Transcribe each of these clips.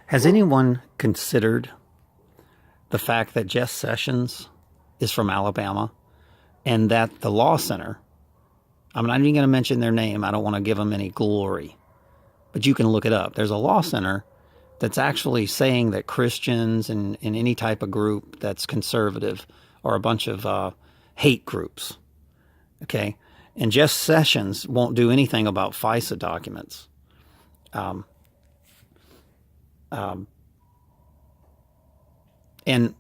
Has anyone considered the fact that Jeff Sessions is from Alabama and that the Law Center, I'm not even going to mention their name, I don't want to give them any glory, but you can look it up. There's a law center that's actually saying that Christians and any type of group that's conservative are a bunch of hate groups, okay? And Jeff Sessions won't do anything about FISA documents. And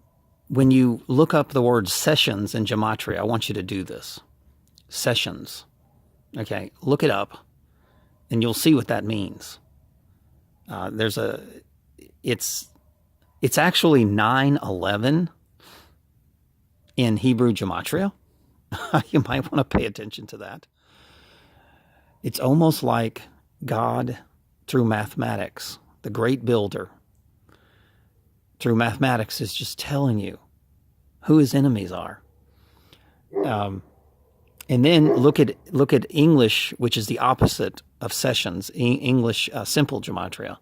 when you look up the word sessions in Gematria, I want you to do this. Sessions. Okay, look it up, and you'll see what that means. It's actually 911 in Hebrew Gematria. You might want to pay attention to that. It's almost like God, through mathematics, the great builder, through mathematics is just telling you who his enemies are. And then look at English, which is the opposite of sessions, English simple gematria,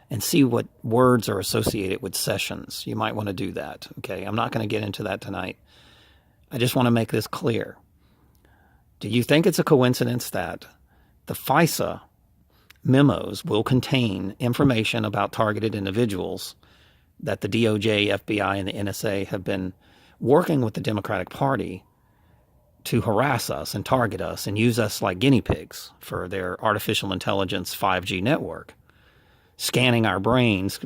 and see what words are associated with sessions. You might want to do that. Okay, I'm not going to get into that tonight. I just want to make this clear. Do you think it's a coincidence that the FISA memos will contain information about targeted individuals that the DOJ, FBI, and the NSA have been working with the Democratic Party to harass us and target us and use us like guinea pigs for their artificial intelligence 5G network, scanning our brains,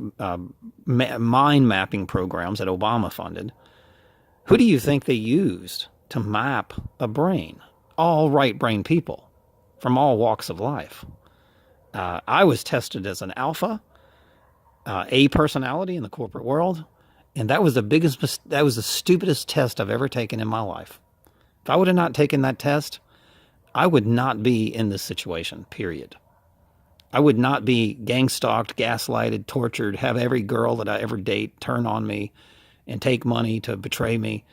mind mapping programs that Obama funded? Who do you think they used to map a brain? All right brain people from all walks of life. I was tested as an alpha, A personality in the corporate world, and that was the stupidest test I've ever taken in my life. If I would have not taken that test, I would not be in this situation, period. I would not be gang-stalked, gaslighted, tortured, have every girl that I ever date turn on me and take money to betray me,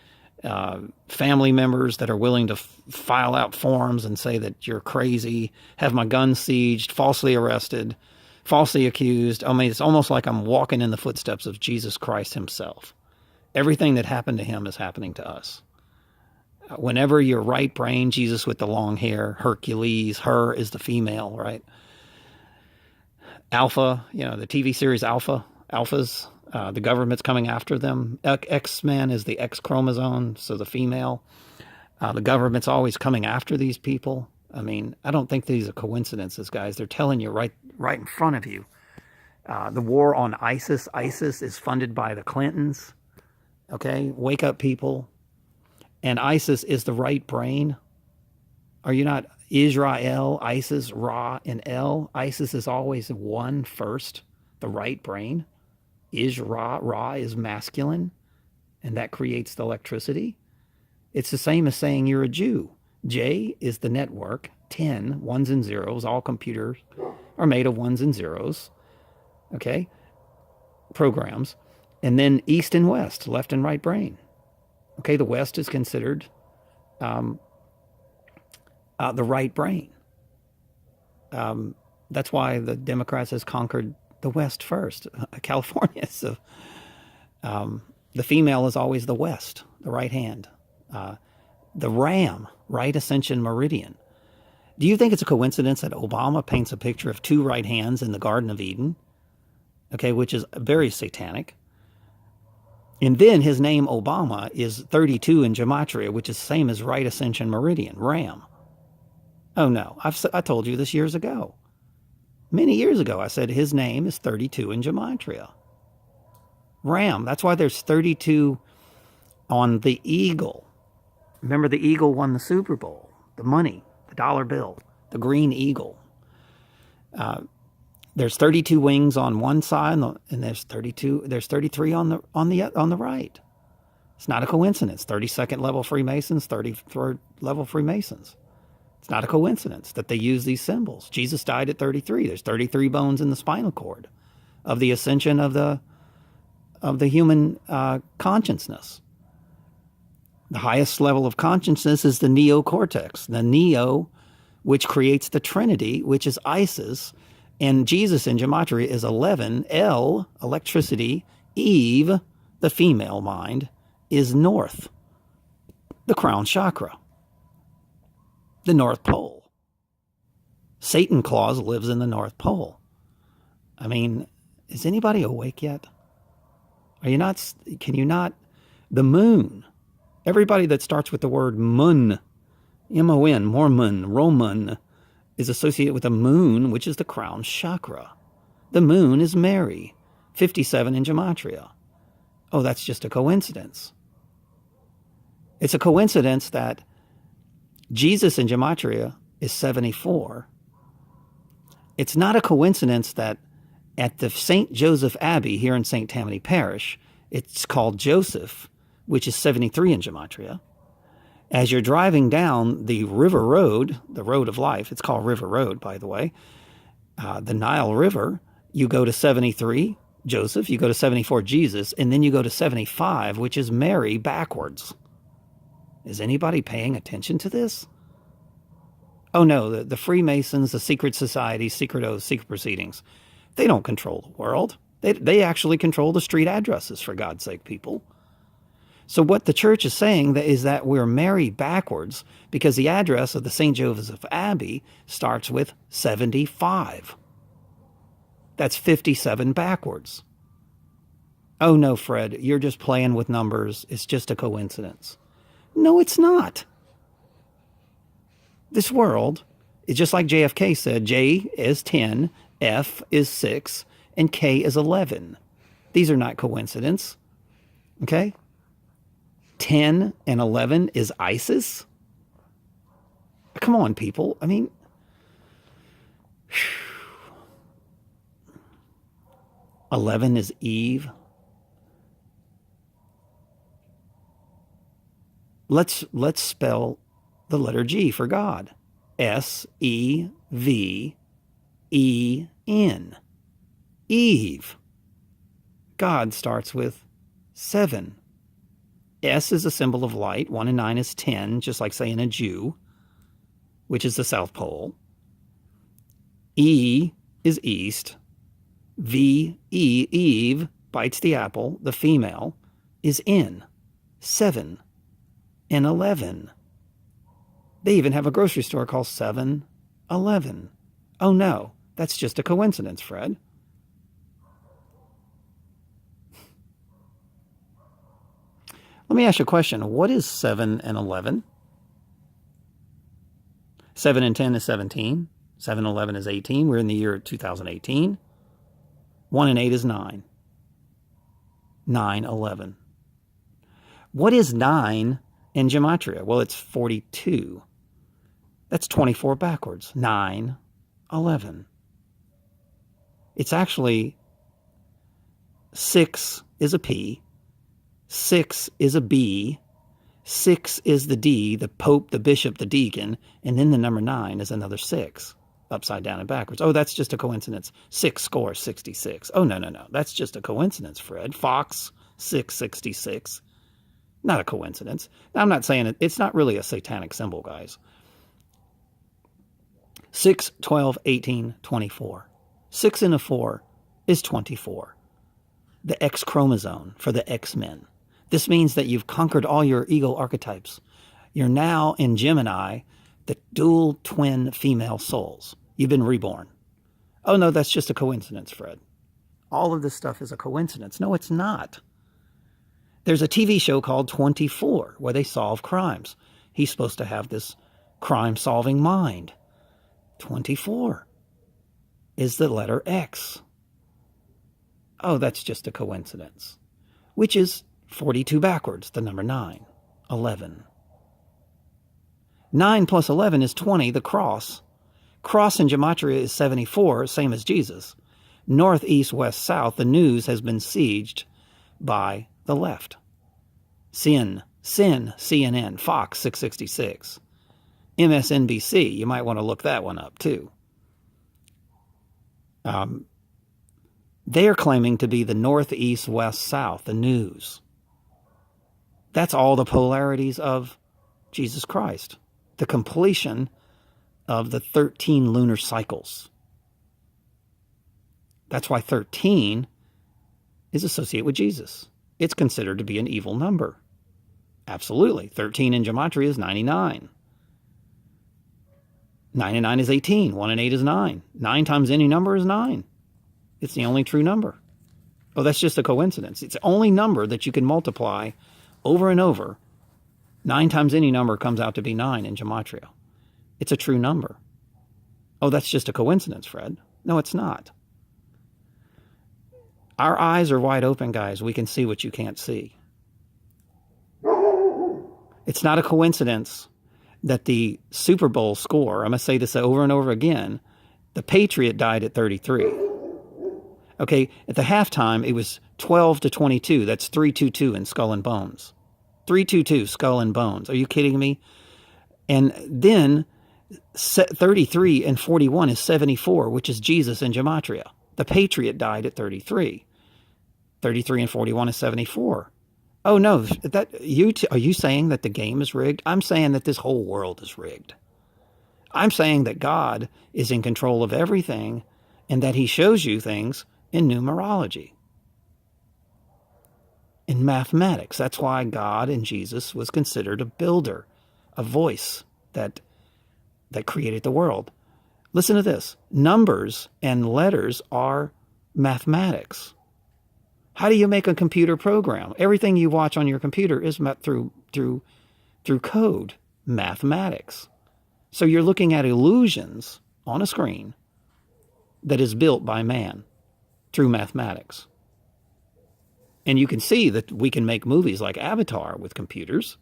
family members that are willing to file out forms and say that you're crazy, have my gun sieged, falsely arrested, falsely accused. I mean, it's almost like I'm walking in the footsteps of Jesus Christ himself. Everything that happened to him is happening to us. Whenever you're right brain, Jesus with the long hair, Hercules, her is the female, right? Alpha, the TV series Alphas, the government's coming after them. X-Men is the X chromosome, so the female. The government's always coming after these people. I mean, I don't think these are coincidences, guys. They're telling you right in front of you. The war on ISIS. ISIS is funded by the Clintons. Okay, wake up, people. And ISIS is the right brain. Are you not Israel, ISIS, Ra, and El? ISIS is always one first, the right brain. Ra is masculine, and that creates the electricity. It's the same as saying you're a Jew. J is the network, 10, ones and zeros. All computers are made of ones and zeros, okay? Programs. And then east and west, left and right brain. Okay, the west is considered the right brain. That's why the Democrats has conquered the West first, California. So the female is always the West, the right hand. The RAM, right ascension meridian. Do you think it's a coincidence that Obama paints a picture of two right hands in the Garden of Eden? Okay, which is very satanic. And then his name Obama is 32 in Gematria, which is the same as right ascension meridian, RAM. Oh no, I told you this years ago. Many years ago, I said his name is 32 in Gematria. Ram, that's why there's 32 on the eagle. Remember, the eagle won the Super Bowl, the money, the dollar bill, the green eagle. There's 32 wings on one side, and there's 33 on the right. It's not a coincidence. 32nd level Freemasons, 33rd level Freemasons. It's not a coincidence that they use these symbols. Jesus died at 33. There's 33 bones in the spinal cord of the ascension of the human consciousness. The highest level of consciousness is the neocortex, the neo, which creates the Trinity, which is Isis, And Jesus in Gematria is 11. El, electricity. Eve, the female mind, is north, the crown chakra, the North Pole. Satan Claus lives in the North Pole. I mean, is anybody awake yet? Are you not? Can you not? The moon. Everybody that starts with the word mun, M-O-N, Mormon, Roman, is associated with the moon, which is the crown chakra. The moon is Mary, 57 in Gematria. Oh, that's just a coincidence. It's a coincidence that Jesus in Gematria is 74. It's not a coincidence that at the St. Joseph Abbey here in St. Tammany Parish, it's called Joseph, which is 73 in Gematria. As you're driving down the River Road, the Road of Life, it's called River Road, by the way, the Nile River, you go to 73, Joseph, you go to 74, Jesus, and then you go to 75, which is Mary, backwards. Is anybody paying attention to this? Oh no, the Freemasons, the secret societies, secret oaths, secret proceedings, they don't control the world. They actually control the street addresses, for God's sake, people. So what the church is saying is that we're Mary backwards because the address of the St. Joseph Abbey starts with 75. That's 57 backwards. Oh no, Fred, you're just playing with numbers. It's just a coincidence. No, it's not. This world is just like JFK said, J is 10, F is 6, and K is 11. These are not coincidence. Okay? 10 and 11 is ISIS? Come on, people. I mean, 11 is Eve. Let's spell the letter G for God. S-E-V-E-N. Eve. God starts with 7. S is a symbol of light. 1 and 9 is 10, just like saying a Jew, which is the South Pole. E is east. V-E, Eve, bites the apple. The female is in. 7 and 11. They even have a grocery store called 7-Eleven. Oh no, that's just a coincidence, Fred. Let me ask you a question. What is 7 and 11? 7 and 10 is 17. 7 and 11 is 18. We're in the year 2018. 1 and 8 is 9. 9-11. What is 9 in Gematria? Well, it's 42. That's 24 backwards. 9-11. It's actually 6 is a P. 6 is a B, 6 is the D, the Pope, the Bishop, the Deacon, and then the number 9 is another 6, upside down and backwards. Oh, that's just a coincidence. 6 scores 66. Oh, no. That's just a coincidence, Fred. Fox, 666. Not a coincidence. Now, I'm not saying it. It's not really a satanic symbol, guys. 6, 12, 18, 24. 6 and a 4 is 24. The X chromosome for the X-Men. This means that you've conquered all your ego archetypes. You're now in Gemini, the dual twin female souls. You've been reborn. Oh, no, that's just a coincidence, Fred. All of this stuff is a coincidence. No, it's not. There's a TV show called 24 where they solve crimes. He's supposed to have this crime-solving mind. 24 is the letter X. Oh, that's just a coincidence. Which is 42 backwards, the number 9. 11. 9 plus 11 is 20, the cross. Cross in Gematria is 74, same as Jesus. North, east, west, south, the news has been sieged by the left. Sin, CNN, Fox, 666. MSNBC, you might want to look that one up too. They are claiming to be the north, east, west, south, the news. That's all the polarities of Jesus Christ. The completion of the 13 lunar cycles. That's why 13 is associated with Jesus. It's considered to be an evil number. Absolutely. 13 in Gematria is 99. 9 and 9 is 18. 1 and 8 is 9. 9 times any number is 9. It's the only true number. Oh, that's just a coincidence. It's the only number that you can multiply over and over. 9 times any number comes out to be 9 in Gematria. It's a true number. Oh, that's just a coincidence, Fred. No, it's not. Our eyes are wide open, guys. We can see what you can't see. It's not a coincidence that the Super Bowl score, I'm going to say this over and over again, the Patriot died at 33. Okay, at the halftime, it was 12-22. That's 322 in Skull and Bones. 322, Skull and Bones. Are you kidding me? And then 33 and 41 is 74, which is Jesus in Gematria. The Patriot died at 33. 33 and 41 is 74. Oh, no, are you saying that the game is rigged? I'm saying that this whole world is rigged. I'm saying that God is in control of everything and that he shows you things in numerology, in mathematics. That's why God in Jesus was considered a builder, a voice that created the world. Listen to this. Numbers and letters are mathematics. How do you make a computer program? Everything you watch on your computer is met through code, mathematics. So you're looking at illusions on a screen that is built by man through mathematics. And you can see that we can make movies like Avatar with computers.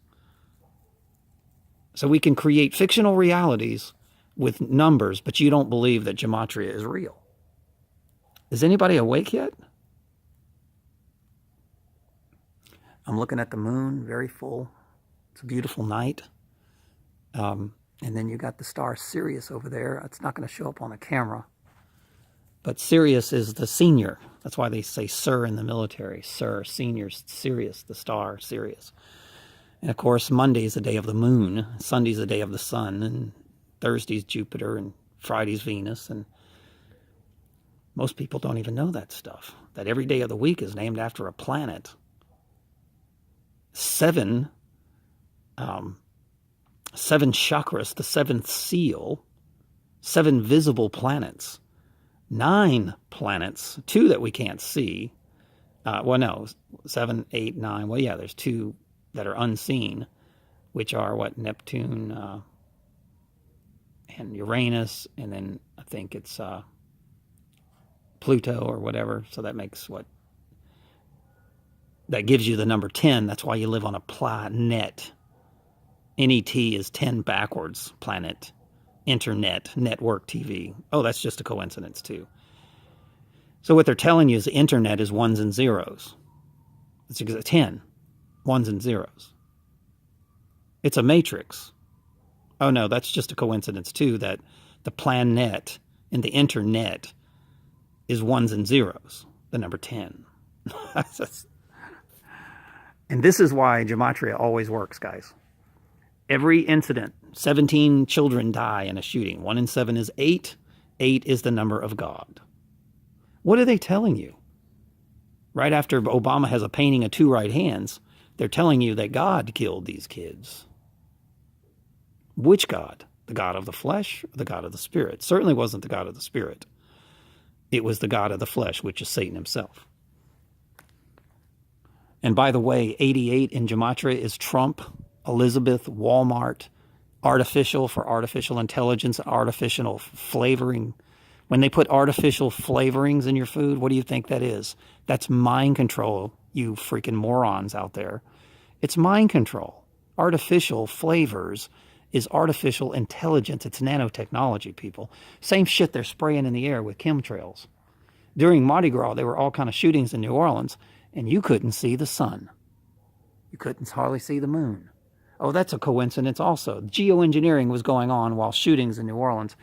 So we can create fictional realities with numbers, but you don't believe that Gematria is real. Is anybody awake yet? I'm looking at the moon, very full. It's a beautiful night. And then you got the star Sirius over there. It's not going to show up on the camera. But Sirius is the senior. That's why they say Sir in the military. Sir, senior, Sirius, the star Sirius. And of course, Monday's the day of the moon. Sunday's the day of the sun. And Thursday's Jupiter. And Friday's Venus. And most people don't even know that stuff. That every day of the week is named after a planet. 7 chakras, the 7th seal, 7 visible planets, 9 planets, 2 that we can't see. 7, 8, 9. Well, yeah, there's 2 that are unseen, which are Neptune and Uranus, and then I think it's Pluto or whatever. So that makes that gives you the number 10. That's why you live on a planet. NET is 10 backwards, planet. Internet, network TV. Oh, that's just a coincidence too. So what they're telling you is the internet is ones and zeros. It's 10, ones and zeros. It's a matrix. Oh no, that's just a coincidence too, that the planet and the internet is ones and zeros, the number 10. And this is why Gematria always works, guys. Every incident, 17 children die in a shooting. 1 in 7 is 8. 8 is the number of God. What are they telling you? Right after Obama has a painting of 2 right hands, they're telling you that God killed these kids. Which God? The God of the flesh or the God of the spirit? Certainly wasn't the God of the spirit. It was the God of the flesh, which is Satan himself. And by the way, 88 in Gematria is Trump, Elizabeth, Walmart, artificial for artificial intelligence, artificial flavoring. When they put artificial flavorings in your food, what do you think that is? That's mind control, you freaking morons out there. It's mind control. Artificial flavors is artificial intelligence. It's nanotechnology, people. Same shit they're spraying in the air with chemtrails. During Mardi Gras, there were all kind of shootings in New Orleans, and you couldn't see the sun. You couldn't hardly see the moon. Oh, that's a coincidence also. Geoengineering was going on while shootings in New Orleans.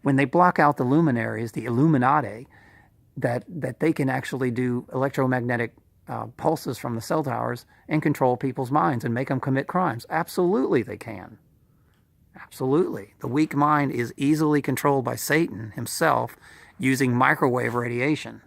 When they block out the luminaries, the Illuminati, that they can actually do electromagnetic pulses from the cell towers and control people's minds and make them commit crimes. Absolutely they can. Absolutely. The weak mind is easily controlled by Satan himself using microwave radiation.